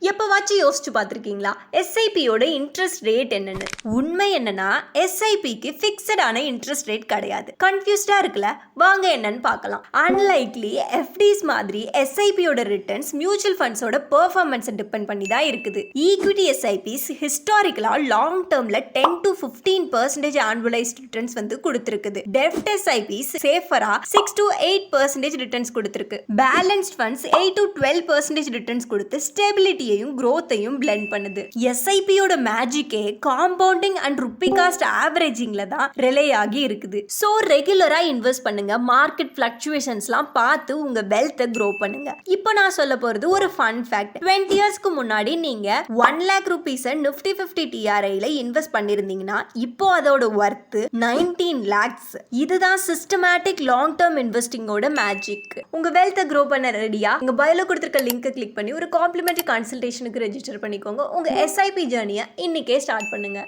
எப்பவாச்சும் யோசிச்சு பார்த்துருக்கீங்களா எஸ்ஐபியோட interest rate என்னன்னு? உண்மை என்னன்னா எஸ்ஐபிக்கு ஃபிக்ஸடான இன்ட்ரெஸ்ட் ரேட் கிடையாது. கன்ஃபியூஸ்டா இருக்குல்ல? வாங்க என்னன்னு பார்க்கலாம். அன்லைக்லி எஃப்டிஸ் மாதிரி எஸ்ஐபியோட ரிட்டர்ன்ஸ் மியூச்சுவல் ஃபண்ட்ஸோட பெர்ஃபார்மன்ஸை டிபெண்ட் பண்ணி தான் இருக்குது. ஈக்விட்டி எஸ்ஐபிஸ் ஹிஸ்டாரிக்கலா லாங் டேர்ம்ல 10 to 15% ஆனுவலைஸ்ட் ரிட்டர்ன்ஸ் வந்து கொடுத்துருக்குது. டெப்ட் எஸ்ஐபிஸ் சேஃபரா 6 to 8% ரிட்டர்ன்ஸ் கொடுத்துருக்கு. பேலன்ஸ்ட் ஃபண்ட்ஸ் 8 to 12% ரிட்டர்ன்ஸ் கொடுத்து ஸ்டெபிலிட்டியையும் growth-ஐயும் blend பண்ணுது. எஸ்ஐபியோட மேஜிக்கே காம்பவுண்டிங் அண்ட் ருப்பி காஸ்ட் ஆவரேஜிங்ல தான் ரிலே ஆகி இருக்குது. ஸோ ரெகுலரா இன்வெஸ்ட் பண்ணுங்க. மார்க்கெட் ஃபிளக்சுவேஷன்ஸ்லாம் பார்த்து உங்க வெல்த்தை க்ரோ பண்ணுங்க. இப்போ நான் சொல்ல போறது ஒரு ஃபன் ஃபேக்ட். 20 இயர்ஸ்க்கு முன்னாடி நீங்க 1 lakh rupees நிஃப்டி 50 டிஆர்ஐல இன்வெஸ்ட் பண்ணிருந்தீங்கன்னா இப்போ அதோட ஒர்த் 19 lakhs. இதுதான் சிஸ்டமேட்டிக் லாங் டேர்ம் இன்வெஸ்டிங்கோட மேஜிக். உங்க வெல்த்தை க்ரோ பண்ண ரெடியா? உங்க பயோல கொடுத்திருக்க லிங்கை கிளிக் பண்ணி ஒரு காம்ப்ளிமெண்டரி கன்சல்டேஷனுக்கு ரெஜிஸ்டர் பண்ணிக்கோங்க. உங்க எஸ்ஐபி ஜர்னியை இன்னைக்கே ஸ்டார்ட் பண்ணுங்க.